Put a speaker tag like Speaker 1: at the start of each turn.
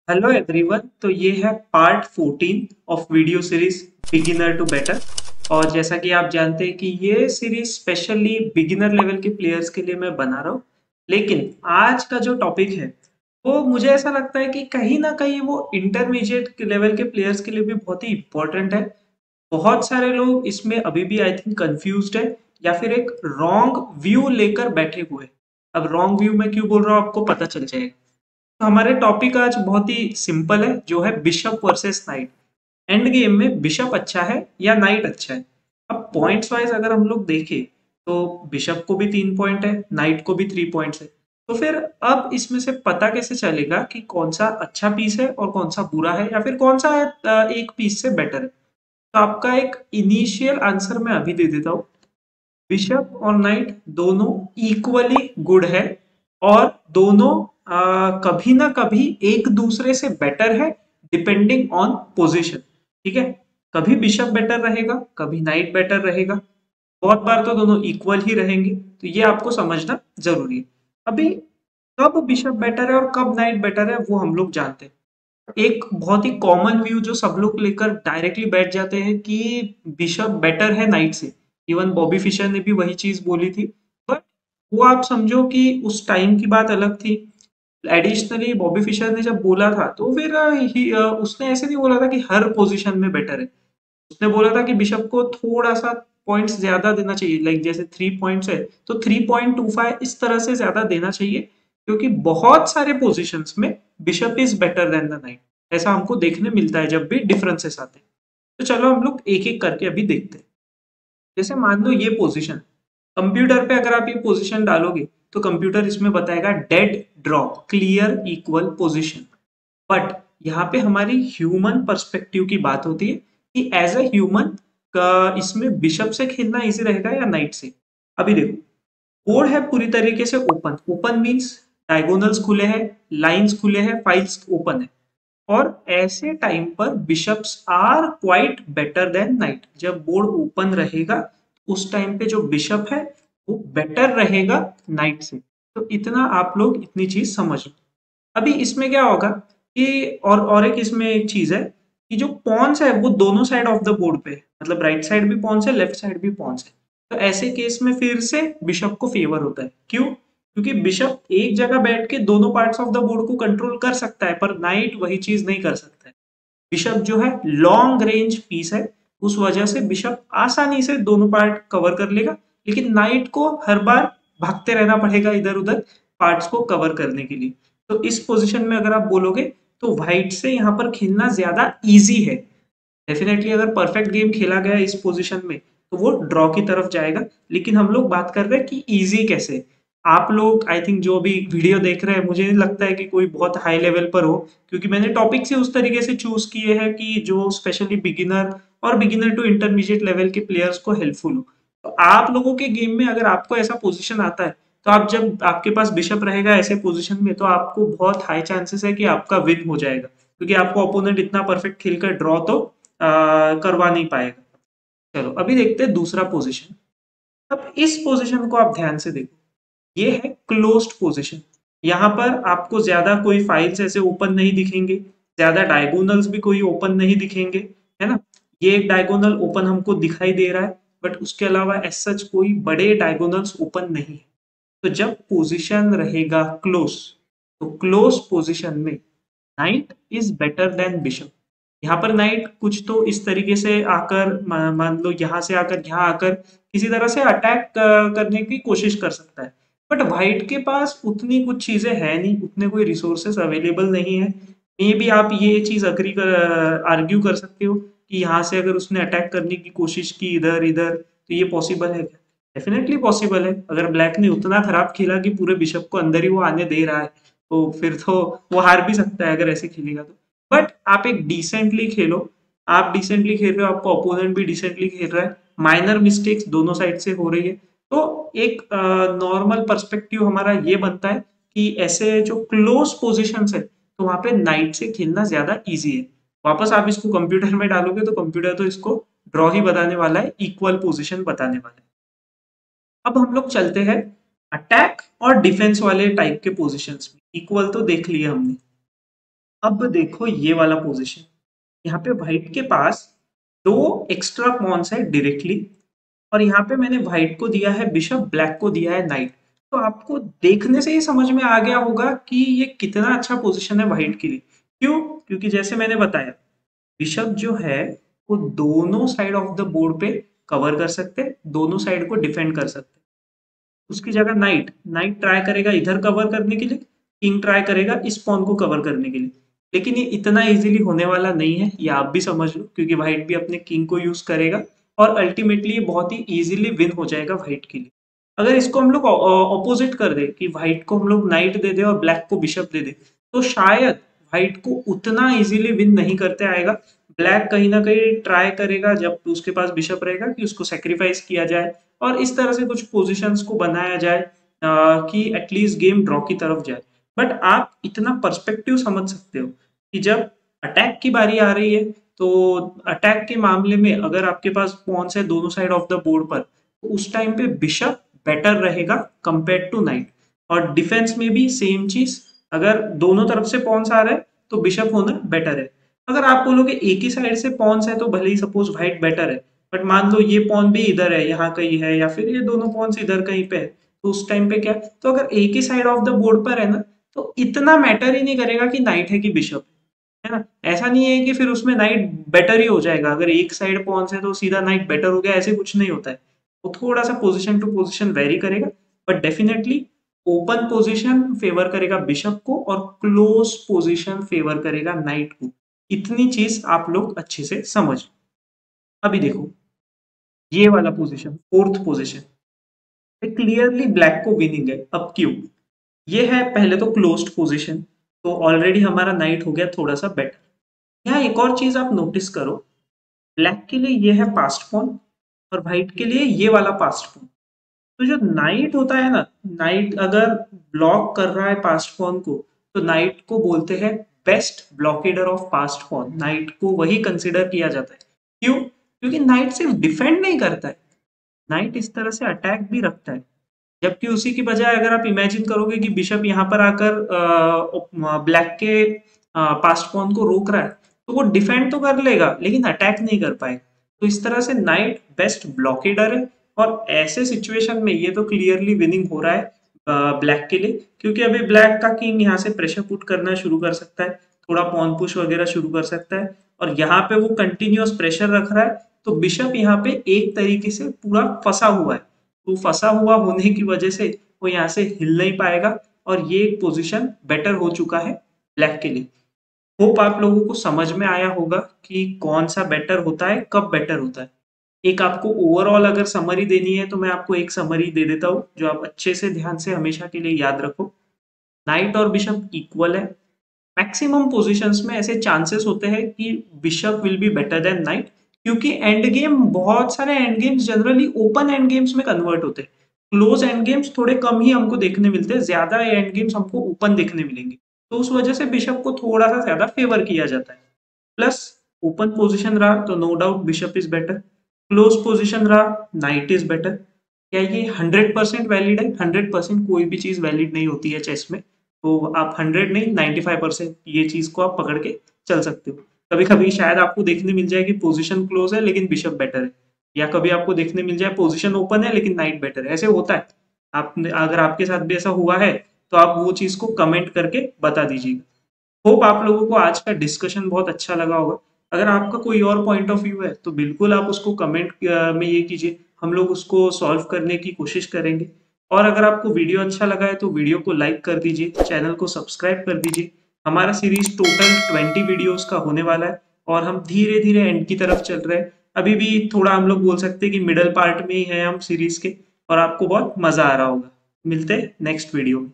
Speaker 1: Hello everyone. तो ये है part 14 of video series beginner to better. और जैसा कि आप जानते हैं कि ये सीरीज स्पेशली बिगिनर लेवल के प्लेयर्स के लिए मैं बना रहा हूँ। लेकिन आज का जो टॉपिक है वो मुझे ऐसा लगता है कि कहीं ना कहीं वो इंटरमीडिएट लेवल के प्लेयर्स के लिए भी बहुत ही इम्पोर्टेंट है। बहुत सारे लोग इसमें अभी भी आई थिंक कंफ्यूज्ड है या फिर एक रॉन्ग व्यू लेकर बैठे हुए हैं। अब रॉन्ग व्यू मैं क्यों बोल रहा हूँ आपको पता चल जाएगा। तो हमारे टॉपिक आज बहुत ही सिंपल है, जो है bishop versus night. End game में बिशप अच्छा है या नाइट अच्छा है। अब पॉइंट्स वाइज अगर हम लोग देखें तो बिशप को भी 3 पॉइंट है, नाइट को भी 3 पॉइंट्स है। तो फिर अब इसमें से पता कैसे चलेगा कि कौन सा अच्छा पीस है और कौन सा बुरा है या फिर कौन सा एक पीस से बेटर है। तो आपका एक इनिशियल आंसर मैं अभी दे देता हूँ। बिशप और नाइट दोनों इक्वली गुड है और दोनों कभी ना कभी एक दूसरे से बेटर है, डिपेंडिंग ऑन पोजीशन। ठीक है, कभी बिशप बेटर रहेगा, कभी नाइट बेटर रहेगा। बहुत बार तो दोनों इक्वल ही रहेंगे, तो ये आपको समझना जरूरी है। अभी कब बिशप बेटर है और कब नाइट बेटर है वो हम लोग जानते हैं। एक बहुत ही कॉमन व्यू जो सब लोग लेकर डायरेक्टली बैठ जाते हैं कि बिशप बेटर है नाइट से। इवन बॉबी फिशर ने भी वही चीज बोली थी। बट वो आप समझो कि उस टाइम की बात अलग थी। एडिशनली बॉबी फिशर ने जब बोला था तो फिर उसने ऐसे नहीं बोला था कि हर पोजीशन में बेटर है। उसने बोला था कि बिशप को थोड़ा सा पॉइंट्स ज्यादा देना चाहिए, लाइक जैसे 3 पॉइंट्स है तो 3.25 इस तरह से ज्यादा देना चाहिए, क्योंकि बहुत सारे पोजीशंस में bishop is better than the night. ऐसा हमको देखने मिलता है जब भी डिफरेंसेस आते हैं। तो चलो हम लोग एक एक करके अभी देखते हैं। जैसे मान लो ये पोजीशन, कंप्यूटर पे अगर आप ये पोजीशन डालोगे तो कंप्यूटर इसमें बताएगा dead drop clear equal position. But यहाँ पे हमारी ह्यूमन पर्सपेक्टिव की बात होती है कि एज ए ह्यूमन का इसमें बिशप से खेलना इजी रहेगा या नाइट से। अभी देखो, बोर्ड है पूरी तरीके से ओपन। ओपन मींस डायगोनल्स खुले हैं, लाइंस खुले हैं, फाइल्स ओपन है। और ऐसे टाइम पर bishops are quite better than knight. जब बोर्ड ओपन रहेगा उस टाइम पे जो बिशप है वो बेटर रहेगा नाइट से। तो इतना आप लोग इतनी चीज समझ लो। अभी इसमें क्या होगा कि और एक इसमें एक चीज है कि जो पॉन्स है वो दोनों साइड ऑफ द बोर्ड पे है। मतलब राइट साइड भी पॉन्स है, लेफ्ट साइड भी पॉन्स है। तो ऐसे केस में फिर से बिशप को फेवर होता है। क्यों? क्योंकि बिशप एक जगह बैठ के दोनों पार्ट्स ऑफ द बोर्ड को कंट्रोल कर सकता है, पर नाइट वही चीज नहीं कर सकता है। बिशप जो है लॉन्ग रेंज पीस है, उस वजह से बिशप आसानी से दोनों पार्ट कवर कर लेगा। लेकिन नाइट को हर बार भागते रहना पड़ेगा इधर उधर पार्ट्स को कवर करने के लिए। तो इस पोजीशन में अगर आप बोलोगे तो व्हाइट से यहाँ पर खेलना ज्यादा इजी है। डेफिनेटली अगर परफेक्ट गेम खेला गया इस पोजीशन में तो वो ड्रॉ की तरफ जाएगा। लेकिन हम लोग बात कर रहे हैं कि इजी कैसे। आप लोग आई थिंक जो भी वीडियो देख रहे हैं, मुझे नहीं लगता है कि कोई बहुत हाई लेवल पर हो, क्योंकि मैंने टॉपिक से उस तरीके से चूज किए हैं कि जो स्पेशली बिगिनर और बिगिनर टू इंटरमीडिएट लेवल के प्लेयर्स को हेल्पफुल हो। तो आप लोगों के गेम में अगर आपको ऐसा पोजीशन आता है तो आप जब आपके पास बिशप रहेगा ऐसे पोजीशन में तो आपको बहुत हाई चांसेस है कि आपका विन हो जाएगा, क्योंकि आपको ओपोनेंट इतना परफेक्ट खेलकर ड्रॉ तो करवा नहीं पाएगा। चलो अभी देखते हैं दूसरा पोजीशन। अब इस पोजीशन को आप ध्यान से देखो, ये है क्लोज्ड पोजीशन। यहाँ पर आपको ज्यादा कोई फाइल्स ऐसे ओपन नहीं दिखेंगे, ज्यादा डायगोनल्स भी कोई ओपन नहीं दिखेंगे, है ना। ये एक डायगोनल ओपन हमको दिखाई दे रहा है, बट उसके अलावा एज सच कोई बड़े डायगोनल्स ओपन नहीं है। तो जब पोजीशन रहेगा क्लोज, तो क्लोज पोजीशन में night is better than bishop. यहाँ पर नाइट कुछ तो इस तरीके से आकर मान लो यहाँ से आकर यहाँ आकर किसी तरह से अटैक करने की कोशिश कर सकता है। बट व्हाइट के पास उतनी कुछ चीजें है नहीं, उतने कोई रिसोर्सेस अवेलेबल नहीं है। मे बी आप ये चीज अग्री कर आर्ग्यू कर सकते हो कि यहाँ से अगर उसने अटैक करने की कोशिश की इधर इधर तो ये पॉसिबल है क्या? डेफिनेटली पॉसिबल है। अगर ब्लैक ने उतना खराब खेला कि पूरे बिशप को अंदर ही वो आने दे रहा है तो फिर तो वो हार भी सकता है अगर ऐसे खेलेगा तो। बट आप एक डिसेंटली खेलो, आप डिसेंटली खेल रहे हो, आपका ओपोनेंट भी डिसेंटली खेल रहा है, माइनर मिस्टेक्स दोनों साइड से हो रही है। तो एक नॉर्मल पर्सपेक्टिव हमारा ये बनता है कि ऐसे जो क्लोज पोजिशन है तो वहां पे नाइट से खेलना ज्यादा इजी है। वापस आप इसको कंप्यूटर में डालोगे तो कंप्यूटर तो इसको ड्रॉ ही बताने वाला है, इक्वल पोजिशन बताने वाला है। अब हम लोग चलते हैं अटैक और डिफेंस वाले टाइप के पोजीशंस में। इक्वल तो देख लिया हमने। अब देखो ये वाला पोजीशन, यहाँ पे व्हाइट के पास दो एक्स्ट्रा पॉन्स है डायरेक्टली, और यहाँ पे मैंने व्हाइट को दिया है बिशप, ब्लैक को दिया है नाइट। तो आपको देखने से ही समझ में आ गया होगा कि ये कितना अच्छा पोजीशन है व्हाइट के लिए। क्यों? क्योंकि जैसे मैंने बताया, बिशप जो है वो दोनों साइड ऑफ द बोर्ड पे कवर कर सकते हैं, दोनों साइड को डिफेंड कर सकते हैं। उसकी जगह नाइट नाइट ट्राई करेगा इधर कवर करने के लिए, किंग ट्राई करेगा इस पॉन को कवर करने के लिए। लेकिन ये इतना इजीली होने वाला नहीं है, ये आप भी समझ लो, क्योंकि व्हाइट भी अपने किंग को यूज करेगा और अल्टीमेटली ये बहुत ही इजीली विन हो जाएगा व्हाइट के लिए। अगर इसको हम लोग ऑपोजिट कर दे कि व्हाइट को हम लोग नाइट दे दे और ब्लैक को बिशप दे दे, तो शायद व्हाइट को उतना इजीली विन नहीं करते आएगा। ब्लैक कहीं ना कहीं ट्राई करेगा जब उसके पास बिशप रहेगा कि उसको सेक्रीफाइस किया जाए और इस तरह से कुछ पोजीशंस को बनाया जाए कि एटलीस्ट गेम ड्रॉ की तरफ जाए। बट आप इतना पर्सपेक्टिव समझ सकते हो कि जब अटैक की बारी आ रही है, तो अटैक के मामले में अगर आपके पास पॉन्स है दोनों साइड ऑफ द बोर्ड पर, तो उस टाइम पे बिशप बेटर रहेगा कंपेयर टू नाइट। और डिफेंस में भी सेम चीज, अगर दोनों तरफ से पॉन्स आ रहे हैं तो बिशप होना बेटर है। अगर आप बोलोगे एक ही साइड से पॉन्स है तो भले ही सपोज व्हाइट बेटर है, बट मान लो ये पॉन भी इधर है, यहाँ कहीं है, या फिर ये दोनों पॉन्स इधर कहीं पे है, तो उस टाइम पे क्या, तो अगर एक ही साइड ऑफ द बोर्ड पर है ना, तो इतना मैटर ही नहीं करेगा कि नाइट है कि बिशप है ना। ऐसा नहीं है कि फिर उसमें नाइट बेटर ही हो जाएगा, अगर एक साइड पॉन्स है तो सीधा नाइट बेटर हो गया, ऐसे कुछ नहीं होता है। वो थोड़ा सा पोजीशन टू पोजीशन वेरी करेगा, but definitely open position favour करेगा बिशप को और क्लोज पोजीशन फेवर करेगा नाइट को। इतनी चीज आप लोग अच्छे से समझ। अभी देखो ये वाला position, fourth position, clearly black को विनिंग है। अब क्यों? ये है पहले तो क्लोज्ड पोजीशन, तो ऑलरेडी हमारा नाइट हो गया थोड़ा सा बेटर। यहाँ एक और चीज आप नोटिस करो, ब्लैक के लिए ये है पास्ट पॉन और व्हाइट के लिए ये वाला पास्ट पॉन। तो जो नाइट होता है ना, नाइट अगर ब्लॉक कर रहा है पास्ट पॉन को, तो नाइट को बोलते हैं best blockader of passed pawn, knight को वही कंसिडर किया जाता है। क्यों? क्योंकि नाइट सिर्फ डिफेंड नहीं करता है, नाइट इस तरह से अटैक भी रखता है। जबकि उसी की बजाय अगर आप इमेजिन करोगे कि बिशप यहाँ पर आकर ब्लैक के पास्ट पॉन को रोक रहा है, तो वो डिफेंड तो कर लेगा लेकिन अटैक नहीं कर पाएगा। तो इस तरह से नाइट बेस्ट ब्लॉकेडर है, और ऐसे सिचुएशन में ये तो क्लियरली विनिंग हो रहा है ब्लैक के लिए, क्योंकि अभी ब्लैक का किंग यहाँ से प्रेशर पुट करना शुरू कर सकता है, थोड़ा पॉन पुश वगैरह शुरू कर सकता है, और यहाँ पे वो कंटिन्यूअस प्रेशर रख रहा है। तो बिशप यहाँ पे एक तरीके से पूरा फंसा हुआ है, तो फंसा हुआ होने की वजह से वो यहाँ से हिल नहीं पाएगा, और ये पोजीशन बेटर हो चुका है ब्लैक के लिए। होप आप लोगों को समझ में आया होगा कि कौन सा बेटर होता है, कब बेटर होता है। एक आपको ओवरऑल अगर समरी देनी है तो मैं आपको एक समरी दे देता हूँ जो आप अच्छे से ध्यान से हमेशा के लिए याद रखो। नाइट और बिशप इक्वल है, मैक्सिमम पोजीशंस में ऐसे चांसेस होते हैं कि bishop will be better than knight, क्योंकि एंड गेम, बहुत सारे end games generally open end games में कन्वर्ट होते हैं। क्लोज एंड गेम्स थोड़े कम ही हमको देखने मिलते हैं, ज्यादा एंड गेम्स हमको ओपन देखने मिलेंगे, तो उस वजह से बिशप को थोड़ा सा ज्यादा फेवर किया जाता है। प्लस ओपन पोजीशन रहा तो no doubt bishop is better, close position रहा नाइट इज बेटर। क्या ये 100% वैलिड है? 100% कोई भी चीज वैलिड नहीं होती है चेस में, तो आप 100 नहीं 95% ये चीज को आप पकड़ के चल सकते हो। कभी कभी शायद आपको देखने मिल जाए कि पोजीशन क्लोज है लेकिन बिशप बेटर है, या कभी आपको देखने मिल जाए पोजीशन ओपन है लेकिन नाइट बेटर है, ऐसे होता है। आपने, अगर आपके साथ भी ऐसा हुआ है तो आप वो चीज को कमेंट करके बता दीजिएगा। होप आप लोगों को आज का डिस्कशन बहुत अच्छा लगा होगा। अगर आपका कोई और पॉइंट ऑफ व्यू है तो बिल्कुल आप उसको कमेंट में ये कीजिए, हम लोग उसको सॉल्व करने की कोशिश करेंगे। और अगर आपको वीडियो अच्छा लगा है तो वीडियो को लाइक कर दीजिए, चैनल को सब्सक्राइब कर दीजिए। हमारा सीरीज टोटल 20 वीडियोस का होने वाला है और हम धीरे धीरे एंड की तरफ चल रहे हैं। अभी भी थोड़ा हम लोग बोल सकते हैं कि मिडल पार्ट में ही है हम सीरीज के, और आपको बहुत मजा आ रहा होगा। मिलते हैं नेक्स्ट वीडियो में।